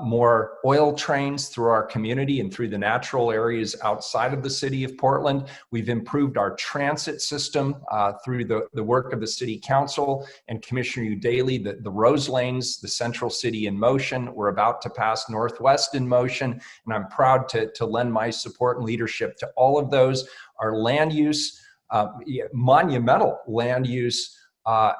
more oil trains through our community and through the natural areas outside of the city of Portland. We've improved our transit system through the work of the City Council and Commissioner Udaley, the Rose Lanes, the Central City in Motion. We're about to pass Northwest in Motion, and I'm proud to lend my support and leadership to all of those. Our land use, monumental land use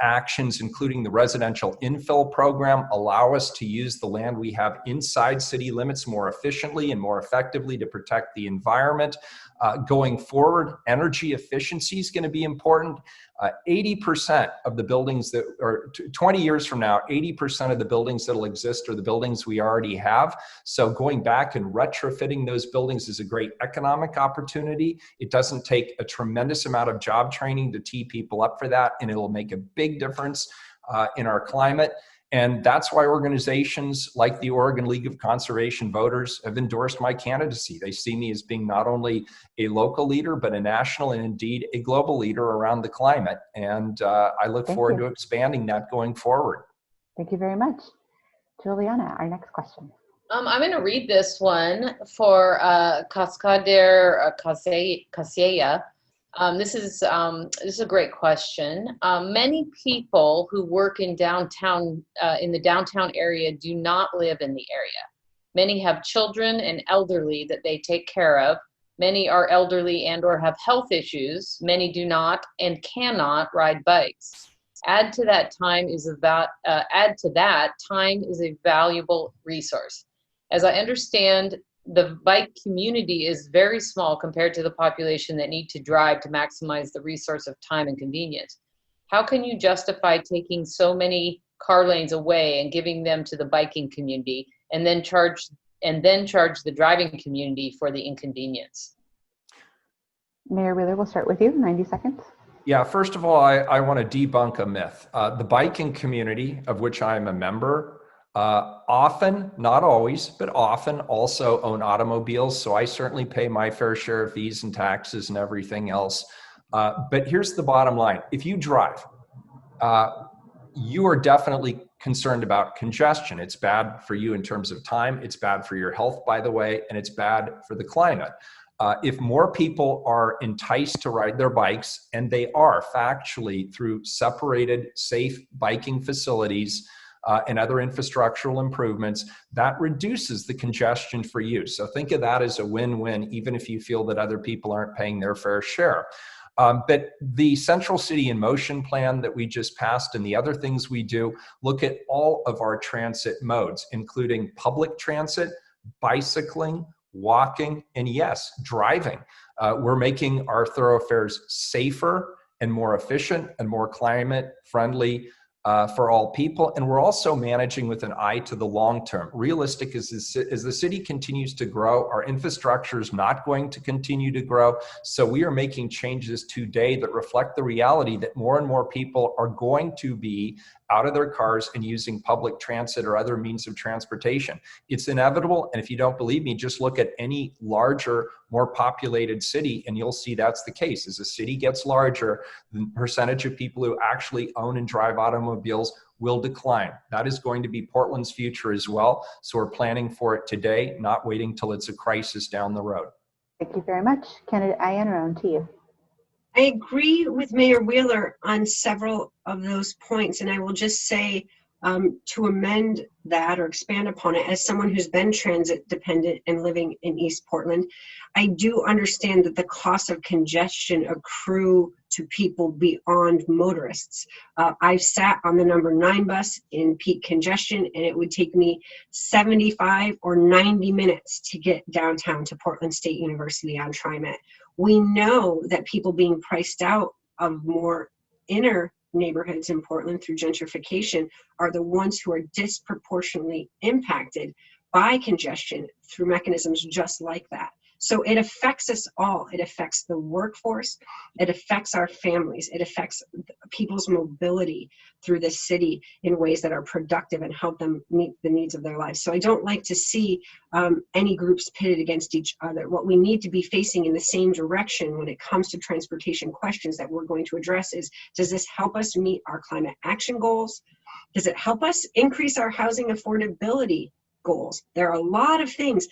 actions, including the residential infill program, allow us to use the land we have inside city limits more efficiently and more effectively to protect the environment. Going forward, energy efficiency is going to be important. 80% of the buildings that, or 20 years from now, 80% of the buildings that will exist are the buildings we already have. So going back and retrofitting those buildings is a great economic opportunity. It doesn't take a tremendous amount of job training to tee people up for that, and it'll make a big difference in our climate. And that's why organizations like the Oregon League of Conservation Voters have endorsed my candidacy. They see me as being not only a local leader, but a national and indeed a global leader around the climate. And I look forward to expanding that going forward. Thank you very much. Juliana, our next question. I'm going to read this one for Kaskader Kaseya. This is a great question. Many people who work in downtown, in the downtown area, do not live in the area. Many have children and elderly that they take care of. Many are elderly and/or have health issues. Many do not and cannot ride bikes. Add to that, time is a valuable resource. As I understand, the bike community is very small compared to the population that need to drive to maximize the resource of time and convenience. How can you justify taking so many car lanes away and giving them to the biking community and then charge the driving community for the inconvenience? Mayor Wheeler, we'll start with you, 90 seconds. Yeah, first of all, I want to debunk a myth. The biking community, of which I'm a member, often, not always, but often also own automobiles. So I certainly pay my fair share of fees and taxes and everything else. But here's the bottom line. If you drive, you are definitely concerned about congestion. It's bad for you in terms of time. It's bad for your health, by the way, and it's bad for the climate. If more people are enticed to ride their bikes, and they are factually through separated, safe biking facilities and other infrastructural improvements, that reduces the congestion for you. So think of that as a win-win, even if you feel that other people aren't paying their fair share. But the Central City in Motion plan that we just passed and the other things we do look at all of our transit modes, including public transit, bicycling, walking, and yes, driving. We're making our thoroughfares safer and more efficient and more climate friendly for all people. And we're also managing with an eye to the long term. Realistic as the city continues to grow, our infrastructure is not going to continue to grow. So we are making changes today that reflect the reality that more and more people are going to be out of their cars and using public transit or other means of transportation. It's inevitable. And if you don't believe me, just look at any larger, more populated city, and you'll see that's the case. As a city gets larger, the percentage of people who actually own and drive automobiles will decline. That is going to be Portland's future as well. So we're planning for it today, not waiting till it's a crisis down the road. Thank you very much. Candidate Iannarone, to you. I agree with Mayor Wheeler on several of those points, and I will just say to amend that or expand upon it, as someone who's been transit dependent and living in East Portland, I do understand that the costs of congestion accrue to people beyond motorists. I've sat on the number 9 bus in peak congestion, and it would take me 75 or 90 minutes to get downtown to Portland State University on TriMet. We know that people being priced out of more inner neighborhoods in Portland through gentrification are the ones who are disproportionately impacted by congestion through mechanisms just like that. So it affects us all. It affects the workforce. It affects our families. It affects people's mobility through the city in ways that are productive and help them meet the needs of their lives. So I don't like to see any groups pitted against each other. What we need to be facing in the same direction when it comes to transportation questions that we're going to address is, does this help us meet our climate action goals? Does it help us increase our housing affordability goals? There are a lot of things.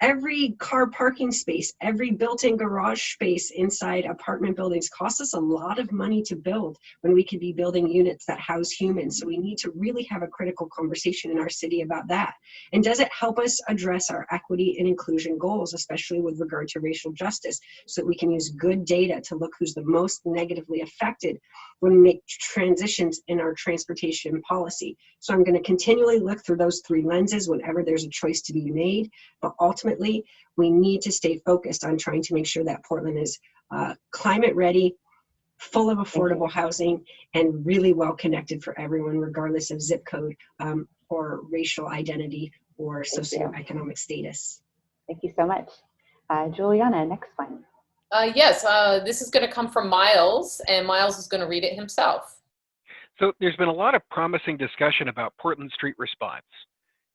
Every car parking space, every built-in garage space inside apartment buildings costs us a lot of money to build when we could be building units that house humans. So we need to really have a critical conversation in our city about that. And does it help us address our equity and inclusion goals, especially with regard to racial justice, so that we can use good data to look who's the most negatively affected when we make transitions in our transportation policy? So I'm going to continually look through those 3 lenses whenever there's a choice to be made, but ultimately we need to stay focused on trying to make sure that Portland is climate ready, full of affordable housing, and really well connected for everyone, regardless of zip code or racial identity or socioeconomic status. Thank you so much. Juliana, next one. Yes, this is going to come from Miles, and Miles is going to read it himself. So there's been a lot of promising discussion about Portland Street Response.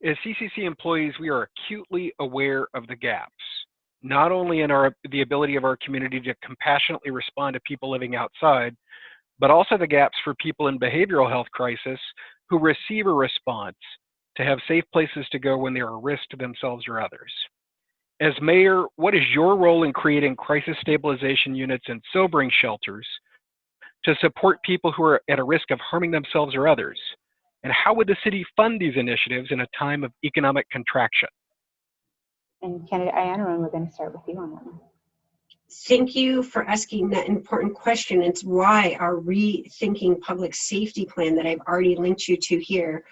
As CCC employees, we are acutely aware of the gaps, not only in the ability of our community to compassionately respond to people living outside, but also the gaps for people in behavioral health crisis who receive a response to have safe places to go when they are a risk to themselves or others. As mayor, what is your role in creating crisis stabilization units and sobering shelters to support people who are at a risk of harming themselves or others? And how would the city fund these initiatives in a time of economic contraction? And Candidate Iannarone, we're going to start with you on that one. Thank you for asking that important question. It's why our Rethinking Public Safety plan that I've already linked you to here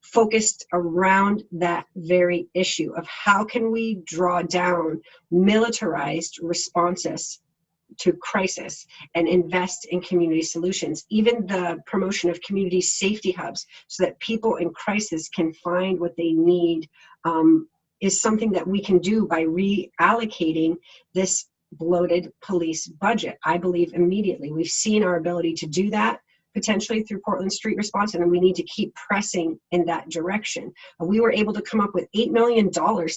focused around that very issue of how can we draw down militarized responses to crisis and invest in community solutions, even the promotion of community safety hubs so that people in crisis can find what they need is something that we can do by reallocating this bloated police budget. I believe immediately. We've seen our ability to do that potentially through Portland Street Response, and we need to keep pressing in that direction. We were able to come up with $8 million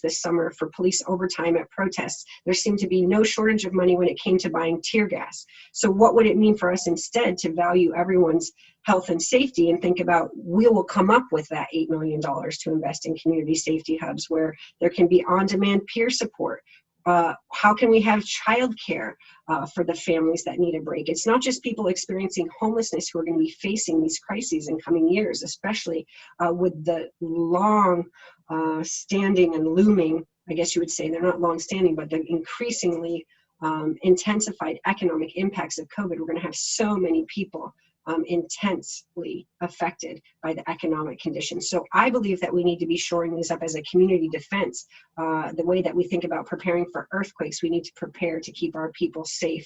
this summer for police overtime at protests. There seemed to be no shortage of money when it came to buying tear gas. So what would it mean for us instead to value everyone's health and safety and think about, we will come up with that $8 million to invest in community safety hubs where there can be on-demand peer support. How can we have childcare for the families that need a break? It's not just people experiencing homelessness who are going to be facing these crises in coming years, especially with the long standing and looming, I guess you would say, they're not long standing, but the increasingly intensified economic impacts of COVID. We're going to have so many people intensely affected by the economic conditions. So I believe that we need to be shoring these up as a community defense. The way that we think about preparing for earthquakes, we need to prepare to keep our people safe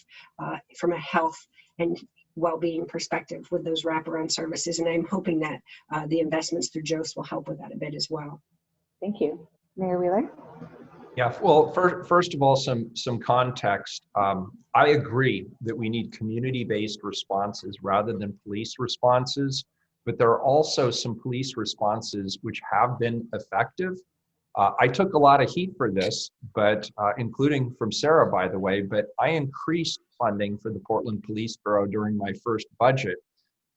from a health and well-being perspective with those wraparound services. And I'm hoping that the investments through JOST will help with that a bit as well. Thank you. Mayor Wheeler? Yeah, well, first of all, some context. I agree that we need community-based responses rather than police responses, but there are also some police responses which have been effective. I took a lot of heat for this, but including from Sarah, by the way, but I increased funding for the Portland Police Bureau during my first budget.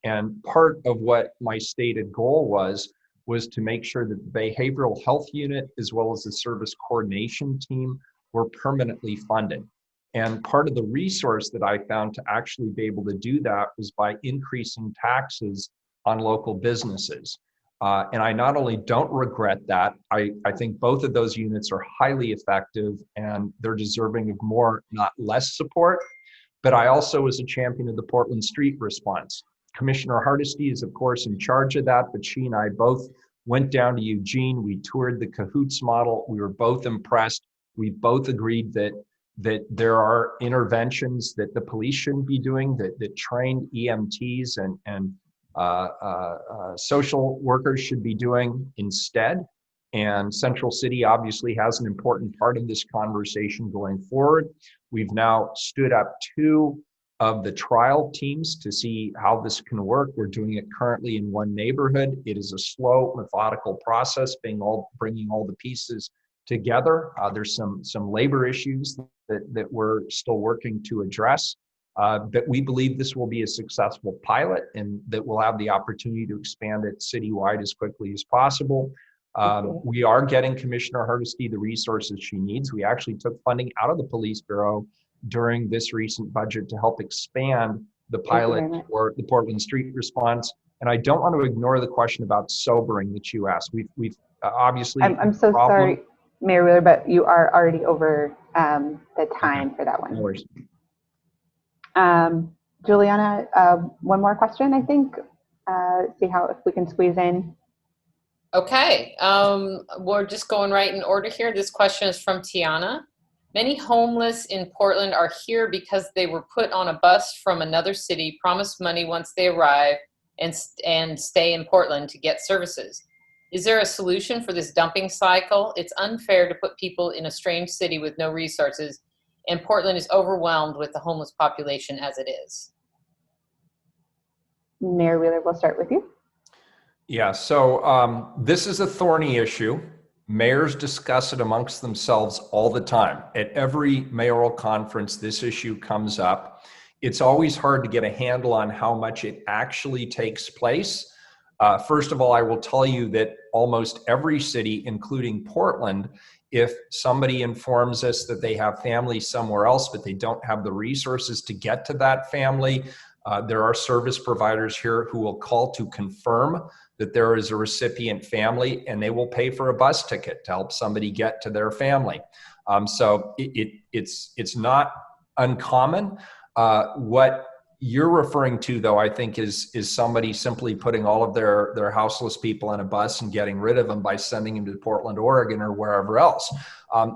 And part of what my stated goal was to make sure that the behavioral health unit as well as the service coordination team were permanently funded. And part of the resource that I found to actually be able to do that was by increasing taxes on local businesses. And I not only don't regret that, I think both of those units are highly effective and they're deserving of more, not less support. But I also was a champion of the Portland Street Response. Commissioner Hardesty is, of course, in charge of that, but she and I both went down to Eugene. We toured the Cahoots model. We were both impressed. We both agreed that there are interventions that the police shouldn't be doing, that trained EMTs and social workers should be doing instead. And Central City obviously has an important part of this conversation going forward. We've now stood up 2 of the trial teams to see how this can work. We're doing it currently in one neighborhood. It is a slow, methodical process, bringing all the pieces together. There's some labor issues that we're still working to address. But we believe this will be a successful pilot and that we'll have the opportunity to expand it citywide as quickly as possible. We are getting Commissioner Hardesty the resources she needs. We actually took funding out of the Police Bureau during this recent budget to help expand the pilot for the Portland Street Response. And I don't want to ignore the question about sobering that you asked. We've obviously. I'm so sorry, Mayor Wheeler, but you are already over the time for that one. No worries. Juliana, one more question, I think. See if we can squeeze in. Okay, we're just going right in order here. This question is from Tiana. Many homeless in Portland are here because they were put on a bus from another city, promised money once they arrive, and stay in Portland to get services. Is there a solution for this dumping cycle? It's unfair to put people in a strange city with no resources, and Portland is overwhelmed with the homeless population as it is. Mayor Wheeler, we'll start with you. Yeah, so this is a thorny issue. Mayors discuss it amongst themselves all the time. At every mayoral conference, this issue comes up. It's always hard to get a handle on how much it actually takes place. First of all, I will tell you that almost every city, including Portland, if somebody informs us that they have family somewhere else, but they don't have the resources to get to that family, there are service providers here who will call to confirm that there is a recipient family, and they will pay for a bus ticket to help somebody get to their family. So it's not uncommon. What you're referring to, though, I think is somebody simply putting all of their houseless people on a bus and getting rid of them by sending them to Portland, Oregon, or wherever else.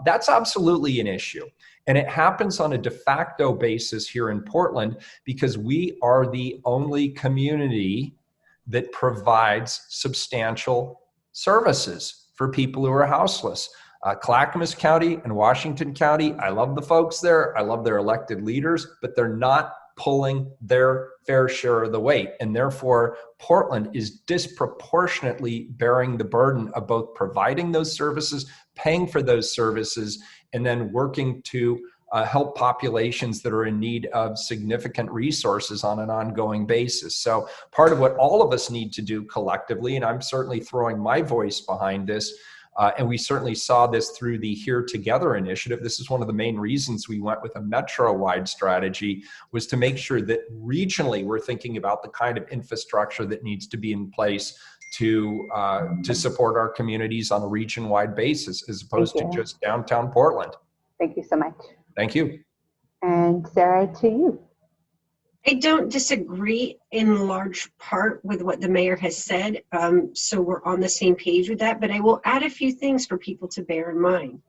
That's absolutely an issue. And it happens on a de facto basis here in Portland because we are the only community that provides substantial services for people who are houseless. Clackamas County and Washington County, I love the folks there. I love their elected leaders, but they're not pulling their fair share of the weight. And therefore, Portland is disproportionately bearing the burden of both providing those services, paying for those services, and then working to help populations that are in need of significant resources on an ongoing basis. So part of what all of us need to do collectively, and I'm certainly throwing my voice behind this, and we certainly saw this through the Here Together initiative. This is one of the main reasons we went with a metro-wide strategy, was to make sure that regionally we're thinking about the kind of infrastructure that needs to be in place to support our communities on a region-wide basis, as opposed to just downtown Portland. Thank you so much. Thank you. And Sarah, to you. I don't disagree in large part with what the mayor has said, so we're on the same page with that, but I will add a few things for people to bear in mind.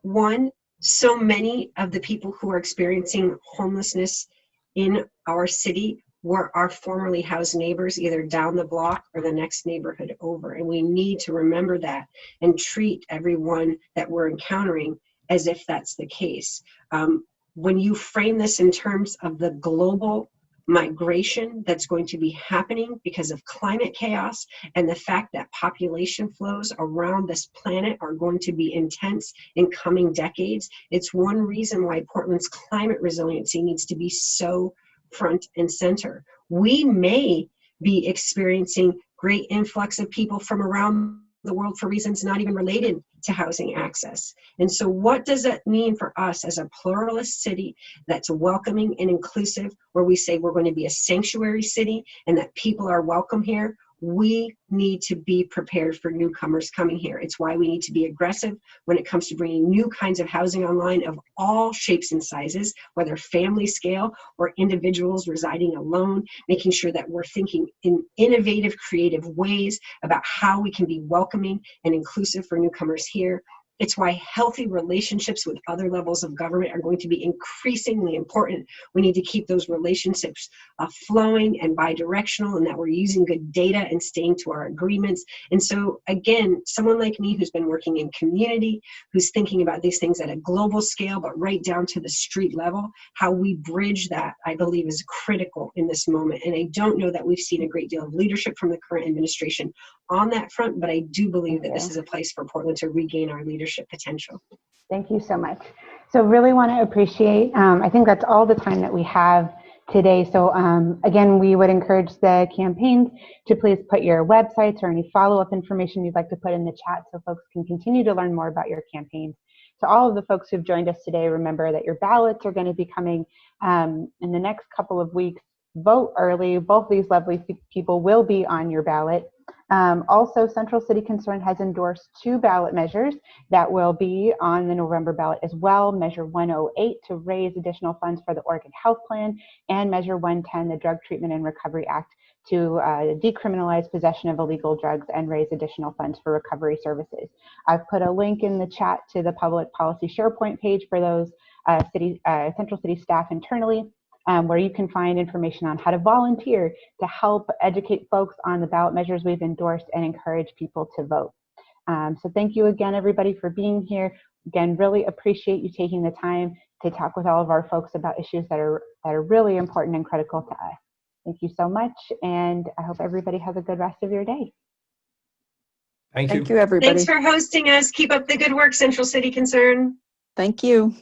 One, so many of the people who are experiencing homelessness in our city were our formerly housed neighbors, either down the block or the next neighborhood over, and we need to remember that and treat everyone that we're encountering as if that's the case. When you frame this in terms of the global migration that's going to be happening because of climate chaos and the fact that population flows around this planet are going to be intense in coming decades, it's one reason why Portland's climate resiliency needs to be so front and center. We may be experiencing great influx of people from around the world for reasons not even related to housing access. And so what does that mean for us as a pluralist city that's welcoming and inclusive, where we say we're going to be a sanctuary city and that people are welcome here? We need to be prepared for newcomers coming here. It's why we need to be aggressive when it comes to bringing new kinds of housing online of all shapes and sizes, whether family scale or individuals residing alone, making sure that we're thinking in innovative, creative ways about how we can be welcoming and inclusive for newcomers here. It's why healthy relationships with other levels of government are going to be increasingly important. We need to keep those relationships flowing and bi-directional, and that we're using good data and staying to our agreements. And so again, someone like me who's been working in community, who's thinking about these things at a global scale, but right down to the street level, how we bridge that, I believe, is critical in this moment. And I don't know that we've seen a great deal of leadership from the current administration on that front, but I do believe that this is a place for Portland to regain our leadership potential. Thank you so much. So really want to appreciate, I think that's all the time that we have today. So again, we would encourage the campaigns to please put your websites or any follow-up information you'd like to put in the chat so folks can continue to learn more about your campaigns. To all of the folks who've joined us today, remember that your ballots are going to be coming in the next couple of weeks. Vote early. Both these lovely people will be on your ballot. Also, Central City Concern has endorsed 2 ballot measures that will be on the November ballot as well. Measure 108 to raise additional funds for the Oregon Health Plan, and Measure 110, the Drug Treatment and Recovery Act, to decriminalize possession of illegal drugs and raise additional funds for recovery services. I've put a link in the chat to the public policy SharePoint page for those Central City staff internally, where you can find information on how to volunteer to help educate folks on the ballot measures we've endorsed and encourage people to vote. So thank you again, everybody, for being here. Again, really appreciate you taking the time to talk with all of our folks about issues that are really important and critical to us. Thank you so much, and I hope everybody has a good rest of your day. Thank you. Thank you, everybody. Thanks for hosting us. Keep up the good work, Central City Concern. Thank you.